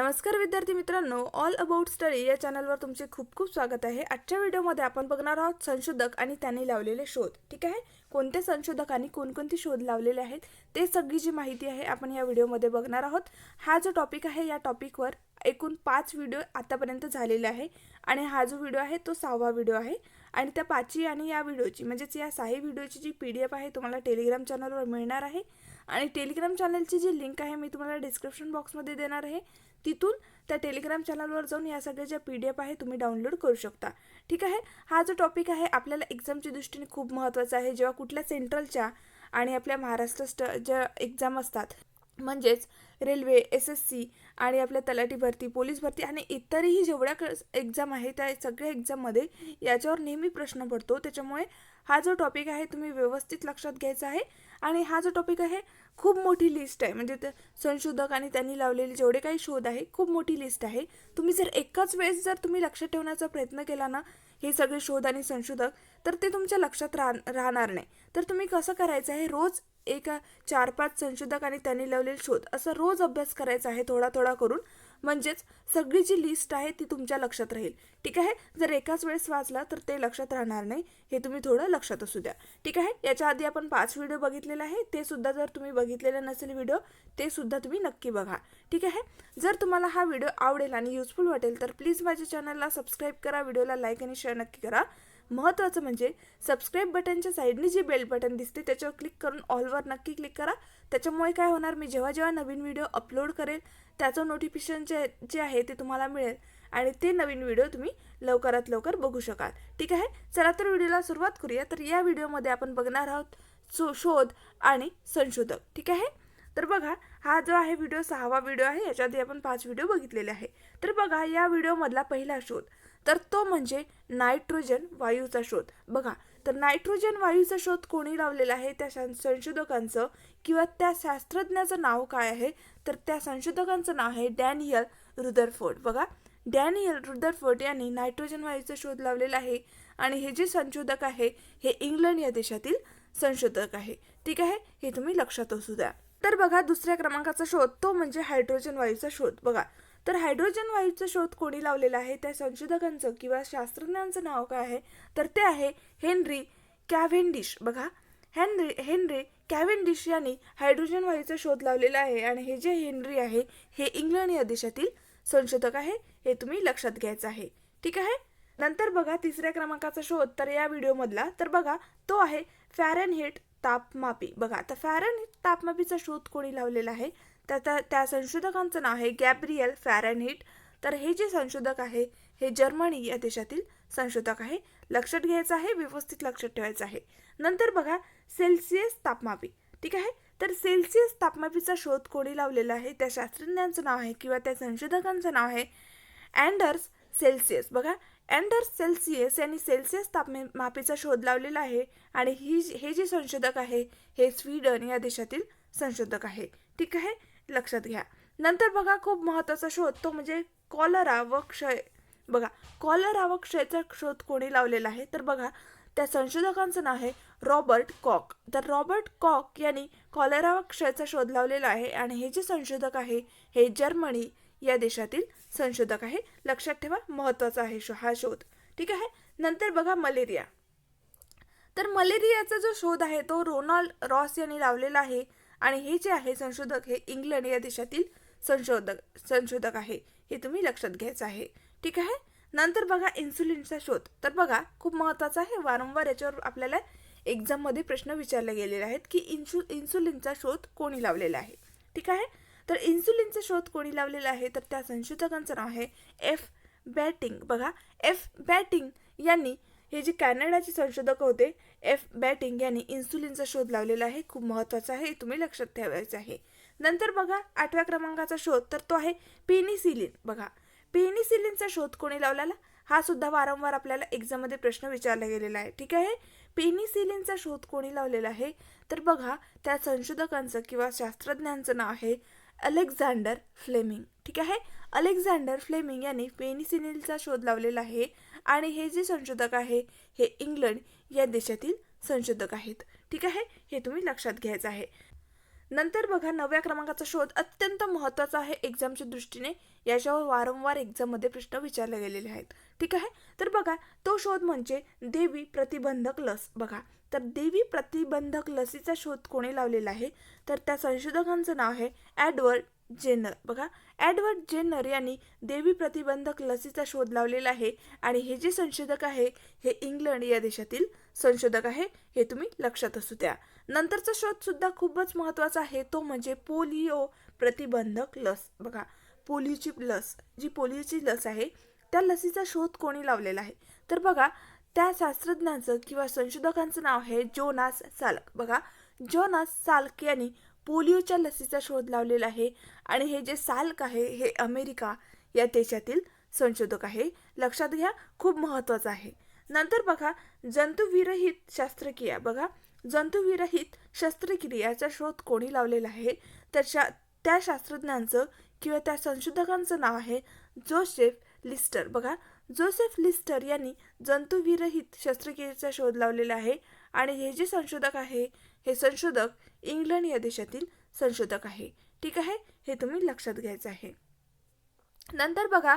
नमस्कार विद्यार्थी मित्रांनो, ऑल अबाउट स्टडी या चॅनलवर तुमचे खूप खूप स्वागत आहे। आजच्या व्हिडिओमध्ये आपण बघणार आहोत संशोधक आणि त्यांनी लावलेले शोध। ठीक आहे, कोणते संशोधकांनी कोणकोणते शोध लावलेले आहेत ते सगळी जी माहिती आहे आपण या व्हिडिओमध्ये बघणार आहोत। हा जो टॉपिक आहे या टॉपिकवर एकूण 5 व्हिडिओ आतापर्यंत झालेले आहे आणि हा जो व्हिडिओ आहे तो 6वा व्हिडिओ आहे आणि त्या 5ची आणि या व्हिडिओची म्हणजेच या 6 व्हिडिओची जी PDF आहे तुम्हाला टेलिग्राम चॅनलवर मिळणार आहे आणि टेलिग्राम चॅनलची जी लिंक आहे मी तुम्हाला डिस्क्रिप्शन बॉक्समध्ये देणार आहे। तिथून त्या टेलिग्राम चॅनलवर जाऊन या सगळ्या ज्या PDF आहे तुम्ही डाउनलोड करू शकता। ठीक आहे, हा जो टॉपिक आहे आपल्याला एग्जामच्या दृष्टीने खूप महत्त्वाचा आहे। जेव्हा कुठल्या सेंट्रलच्या आणि आपल्या महाराष्ट्र ज्या एग्जाम असतात म्हणजेच रेल्वे, SSC आणि आपल्या तलाठी भरती, पोलीस भरती आणि इतरही जेवढ्या एग्जाम आहे त्या सगळ्या एग्जाममध्ये याच्यावर नेहमी प्रश्न पडतो। त्याच्यामुळे हा जो टॉपिक आहे तुम्ही व्यवस्थित लक्षात घ्यायचा आहे आणि हा जो टॉपिक आहे खूप मोठी लिस्ट आहे। म्हणजे संशोधक आणि त्यांनी लावलेले जेवढे काही शोध आहे खूप मोठी लिस्ट आहे। तुम्ही जर एकाच वेळेस जर तुम्ही लक्षात ठेवण्याचा प्रयत्न केला ना हे सगळे शोध आणि संशोधक तर ते तुमच्या लक्षात राहणार नाही। तर तुम्ही कसं करायचं आहे, रोज एक 4-5 संशोधक आणि त्यांनी लावलेले शोध असं रोज अभ्यास करायचा आहे थोडा थोडा करून, म्हणजेच सगळी जी लिस्ट आहे ती तुमच्या लक्षात राहील। ठीक आहे, जर एकाच वेळेस वाचला तर ते लक्षात राहणार नाही, हे तुम्ही थोडं लक्षात असू द्या। ठीक आहे, याच्या आधी आपण 5 व्हिडिओ बघितलेले आहे, ते सुद्धा जर तुम्ही बघितलेले नसेल व्हिडिओ ते सुद्धा तुम्ही नक्की बघा। ठीक आहे, जर तुम्हाला हा व्हिडिओ आवडेल आणि युजफुल वाटेल तर प्लीज माझ्या चॅनलला सबस्क्राईब करा, व्हिडिओला लाईक आणि शेअर नक्की करा। महत्त्वाचं म्हणजे सबस्क्राईब बटनच्या साईडने जी बेल बटन दिसते त्याच्यावर क्लिक करून ऑलवर नक्की क्लिक करा। त्याच्यामुळे काय होणार, मी जेव्हा जेव्हा नवीन व्हिडिओ अपलोड करेल त्याचं नोटिफिकेशन जे आहे ते तुम्हाला मिळेल आणि ते नवीन व्हिडिओ तुम्ही लवकरात लवकर बघू शकाल। ठीक आहे, चला तर व्हिडिओला सुरुवात करूया। तर या व्हिडिओमध्ये आपण बघणार आहोत शोध आणि संशोधक। ठीक आहे, तर बघा हा जो आहे व्हिडिओ 6वा व्हिडिओ आहे, याच्या आधी आपण 5 व्हिडिओ बघितलेले आहे। तर बघा या व्हिडिओमधला पहिला शोध तर तो म्हणजे नायट्रोजन वायूचा शोध। बघा, तर नायट्रोजन वायूचा शोध कोणी लावलेला आहे, त्या संशोधकांचं किंवा त्या शास्त्रज्ञाचं नाव काय आहे, तर त्या संशोधकांचं नाव आहे डॅनियल रुदरफोर्ड। बघा, डॅनियल रुदरफोर्ड यांनी नायट्रोजन वायूचा शोध लावलेला आहे आणि हे जे संशोधक आहे हे इंग्लंड या देशातील संशोधक आहे। ठीक आहे, हे तुम्ही लक्षात असू द्या। तर बघा दुसऱ्या क्रमांकाचा शोध तो म्हणजे हायड्रोजन वायूचा शोध। बघा, तर हायड्रोजन वायूचा शोध कोणी लावलेला आहे, त्या संशोधकांचं किंवा शास्त्रज्ञांचं नाव काय आहे, तर ते आहे हेनरी कॅव्हेंडिश। बघा, हेनरी कॅव्हेंडिश यांनी हायड्रोजन वायूचा शोध लावलेला आहे आणि हे जे हेनरी आहे हे इंग्लंड या देशातील संशोधक आहे, हे तुम्ही लक्षात घ्यायचं आहे। ठीक आहे, नंतर बघा तिसऱ्या क्रमांकाचा शोध तर या व्हिडिओमधला तर बघा तो आहे फॅरनहीट तापमापी। बघा, तर फॅरनहीट तापमापीचा शोध कोणी लावलेला आहे, त्या संशोधकांचं नाव आहे गॅब्रियल फॅरनहीट। तर हे जे संशोधक आहे हे जर्मनी या देशातील संशोधक आहे, लक्षात घ्यायचं आहे, व्यवस्थित लक्षात ठेवायचं आहे। नंतर बघा सेल्सिअस तापमापी। ठीक आहे, तर सेल्सिअस तापमापीचा शोध कोणी लावलेला आहे, त्या शास्त्रज्ञांचं नाव आहे किंवा त्या संशोधकांचं नाव आहे अँडर्स सेल्सिअस। बघा, अँडर्स सेल्सिअस यांनी सेल्सिअस तापमापीचा शोध लावलेला आहे आणि हे जे संशोधक आहे हे स्वीडन या देशातील संशोधक आहे। ठीक आहे, लक्षात घ्या। नंतर बघा खूप महत्त्वाचा शोध तो म्हणजे कॉलरा व क्षय। बघा, कॉलरा व क्षयचा शोध कोणी लावलेला आहे, तर बघा त्या संशोधकांचं नाव आहे रॉबर्ट कॉक। तर रॉबर्ट कॉक यांनी कॉलरा व क्षयचा शोध लावलेला आहे आणि हे जे संशोधक आहे हे जर्मनी या देशातील संशोधक आहे। लक्षात ठेवा, महत्त्वाचा आहे हा शोध। ठीक आहे, नंतर बघा मलेरिया। तर मलेरियाचा जो शोध आहे तो रोनाल्ड रॉस यांनी लावलेला आहे आणि हे जे आहे संशोधक हे इंग्लंड या देशातील संशोधक आहे, हे तुम्ही लक्षात घ्यायचं आहे। ठीक आहे, नंतर बघा इन्सुलिनचा शोध। तर बघा खूप महत्त्वाचा आहे, वारंवार याच्यावर आपल्याला एक्झाममध्ये प्रश्न विचारले गेलेले आहेत की इन्सुलिनचा शोध कोणी लावलेला आहे। ठीक आहे, तर इन्सुलिनचा शोध कोणी लावलेला आहे, तर त्या संशोधकांचं नाव आहे एफ बॅटिंग। बघा, एफ बॅटिंग यांनी, हे जे कॅनडाचे संशोधक होते एफ बॅटिंग यांनी इन्सुलिनचा शोध लावलेला आहे, खूप महत्त्वाचा आहे, तुम्ही लक्षात ठेवायचं आहे। नंतर बघा 8व्या क्रमांकाचा शोध तर तो आहे पेनिसिलिन। बघा, पेनिसिलिनचा शोध कोणी लावलेला, हा सुद्धा वारंवार आपल्याला एक्झाममध्ये प्रश्न विचारला गेलेला आहे। ठीक आहे, पेनिसिलिनचा शोध कोणी लावलेला आहे, तर बघा त्या संशोधकांचं किंवा शास्त्रज्ञांचं नाव आहे अलेक्झांडर फ्लेमिंग। ठीक आहे, अलेक्झांडर फ्लेमिंग यांनी पेनिसिलिनचा शोध लावलेला आहे आणि हे जे संशोधक आहे हे इंग्लंड या देशातील संशोधक आहेत। ठीक आहे, हे तुम्ही लक्षात घ्यायचं आहे। नंतर बघा 9व्या क्रमांकाचा शोध अत्यंत महत्त्वाचा आहे एक्झामच्या दृष्टीने, याच्यावर वारंवार एक्झाममध्ये प्रश्न विचारले गेलेले आहेत. ठीक आहे. तर बघा तो शोध म्हणजे देवी प्रतिबंधक लस. बघा तर देवी प्रतिबंधक लसीचा शोध कोणी लावलेला आहे, तर त्या संशोधकांचं नाव आहे एडवर्ड जेनर. बघा एडवर्ड जेनर यांनी देवी प्रतिबंधक लसीचा शोध लावलेला आहे आणि हे जे संशोधक आहे हे इंग्लंड या देशातील संशोधक आहे, हे तुम्ही लक्षात असू द्या. नंतरचा शोध सुद्धा खूपच महत्त्वाचा आहे, तो म्हणजे पोलिओ प्रतिबंधक लस. बघा पोलिओची लस, जी पोलिओची लस आहे त्या लसीचा शोध कोणी लावलेला आहे, तर बघा त्या शास्त्रज्ञांचं किंवा संशोधकांचं नाव आहे जोनास साल्क. बघा जोनास साल्क यांनी पोलिओच्या लसीचा शोध लावलेला आहे आणि हे जे साल्क आहे हे अमेरिका या देशातील संशोधक आहे. लक्षात घ्या, खूप महत्त्वाचं आहे. नंतर बघा जंतुविरहित शस्त्रक्रिया. बघा जंतुविरहित शस्त्रक्रियाचा शोध कोणी लावलेला आहे, तर त्या शास्त्रज्ञांचं किंवा त्या संशोधकांचं नाव आहे जोसेफ लिस्टर. बघा जोसेफ लिस्टर यांनी जंतुविरहित शस्त्रक्रियेचा शोध लावलेला आहे आणि हे जे संशोधक आहे हे संशोधक इंग्लंड या देशातील संशोधक आहे. ठीक आहे, हे तुम्ही लक्षात घ्यायचं आहे. नंतर बघा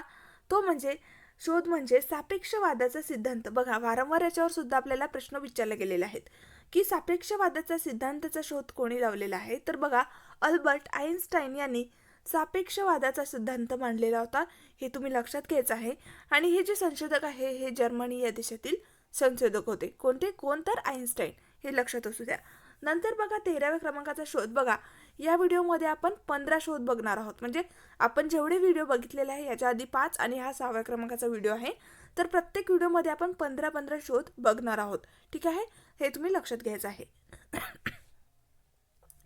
तो म्हणजे शोध म्हणजे सापेक्षवादाचा सिद्धांत. बघा वारंवार याच्यावर सुद्धा आपल्याला प्रश्न विचारले गेलेले आहेत की सापेक्षवादाचा सिद्धांताचा शोध कोणी लावलेला आहे, तर बघा अल्बर्ट आइन्स्टाईन यांनी सापेक्षवादाचा सिद्धांत मांडलेला होता, हे तुम्ही लक्षात घ्यायचं आहे. आणि हे जे संशोधक आहे हे जर्मनी या देशातील संशोधक होते. कोण तर आइन्स्टाईन, हे लक्षात असू द्या. नंतर बघा 13व्या क्रमांकाचा शोध. बघा या व्हिडिओमध्ये आपण 15 शोध बघणार आहोत, म्हणजे आपण जेवढे व्हिडिओ बघितलेले आहे याच्या आधी 5 आणि हा 6व्या क्रमांकाचा व्हिडिओ आहे, तर प्रत्येक व्हिडिओमध्ये आपण 15 शोध बघणार आहोत. ठीक आहे, हे तुम्ही लक्षात घ्यायचं आहे.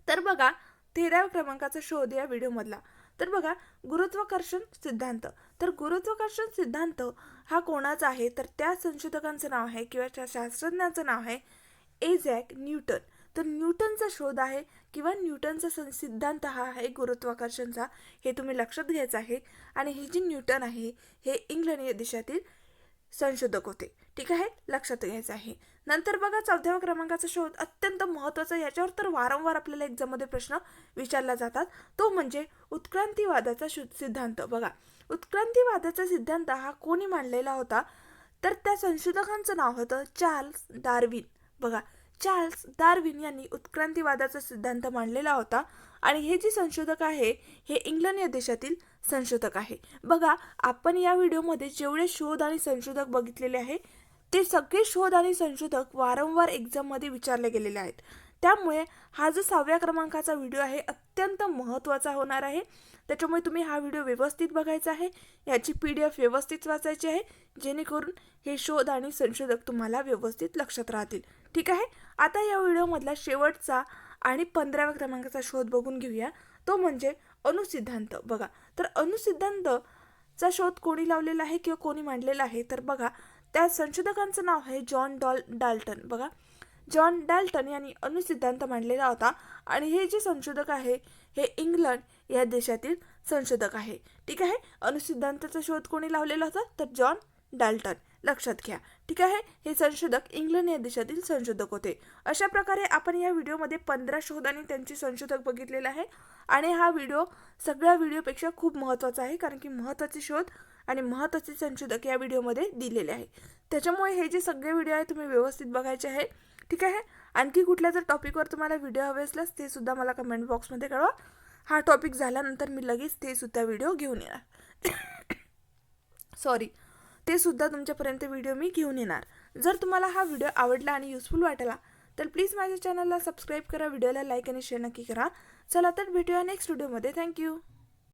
तर बघा 13व्या क्रमांकाचा शोध या व्हिडिओमधला, तर बघा गुरुत्वाकर्षण सिद्धांत. तर गुरुत्वाकर्षण सिद्धांत हा कोणाचा आहे, तर त्या संशोधकांचं नाव आहे किंवा त्या शास्त्रज्ञाचं नाव आहे आयझॅक न्यूटन. तर न्यूटनचा शोध आहे किंवा न्यूटनचा सिद्धांत हा आहे गुरुत्वाकर्षणचा, हे तुम्ही लक्षात घ्यायचं आहे. आणि हे जे न्यूटन आहे हे इंग्लंड या देशातील संशोधक होते. ठीक आहे, लक्षात घ्यायचं आहे. नंतर बघा 14व्या क्रमांकाचा शोध अत्यंत महत्त्वाचा, याच्यावर तर वारंवार आपल्याला एक्झाममध्ये प्रश्न विचारला जातात, तो म्हणजे उत्क्रांतीवादाचा सिद्धांत. बघा उत्क्रांतीवादाचा सिद्धांत हा कोणी मांडलेला होता, तर त्या संशोधकांचं नाव होतं चार्ल्स डार्विन. बघा चार्ल्स डार्विन यांनी उत्क्रांतीवादाचा सिद्धांत मांडलेला होता आणि हे जे संशोधक आहे हे इंग्लंड या देशातील संशोधक आहे. बघा आपण या व्हिडिओमध्ये जेवढे शोध आणि संशोधक बघितलेले आहे ते सगळे शोध आणि संशोधक वारंवार एक्झाममध्ये विचारले गेलेले आहेत. त्यामुळे हा जो 6व्या क्रमांकाचा व्हिडिओ आहे अत्यंत महत्त्वाचा होणार आहे. त्याच्यामुळे तुम्ही हा व्हिडिओ व्यवस्थित बघायचा आहे, याची PDF व्यवस्थित वाचायची आहे, जेणेकरून हे शोध आणि संशोधक तुम्हाला व्यवस्थित लक्षात राहतील. ठीक आहे, आता या व्हिडिओमधला शेवटचा आणि 15व्या क्रमांकाचा शोध बघून घेऊया, तो म्हणजे अणुसिद्धांत. बघा तर अणुसिद्धांतचा शोध कोणी लावलेला आहे किंवा कोणी मांडलेला आहे, तर बघा त्या संशोधकांचं नाव आहे जॉन डाल्टन. बघा जॉन डाल्टन यांनी अणुसिद्धांत मांडलेला होता आणि हे जे संशोधक आहे हे इंग्लंड या देशातील संशोधक आहे. ठीक आहे, अणुसिद्धांताचा शोध कोणी लावलेला होता, तर जॉन डाल्टन. लक्षात घ्या. ठीक आहे, हे संशोधक इंग्लंड या देशातील संशोधक होते. अशा प्रकारे आपण या व्हिडिओमध्ये 15 शोध आणि त्यांचे संशोधक बघितलेले आहे आणि हा व्हिडिओ सगळ्या व्हिडिओपेक्षा खूप महत्त्वाचा आहे, कारण की महत्त्वाचे शोध आणि महत्त्वाचे संशोधक या व्हिडिओमध्ये दिलेले आहे. त्याच्यामुळे हे जे सगळे व्हिडिओ आहे तुम्ही व्यवस्थित बघायचे आहे. ठीक आहे, आणखी कुठल्या जर टॉपिकवर तुम्हाला व्हिडिओ हवे असल्यास ते सुद्धा मला कमेंट बॉक्समध्ये कळवा. हा टॉपिक झाल्यानंतर मी लगेच ते सुद्धा व्हिडिओ घेऊन येणार. ते सुद्धा तुमच्यापर्यंत व्हिडिओ मी घेऊन येणार. जर तुम्हाला हा व्हिडिओ आवडला आणि युजफुल वाटला तर प्लीज माझ्या चॅनलला सबस्क्राईब करा, व्हिडिओला लाईक आणि शेअर नक्की करा. चला तर भेटूया नेक्स्ट व्हिडिओमध्ये. थँक्यू.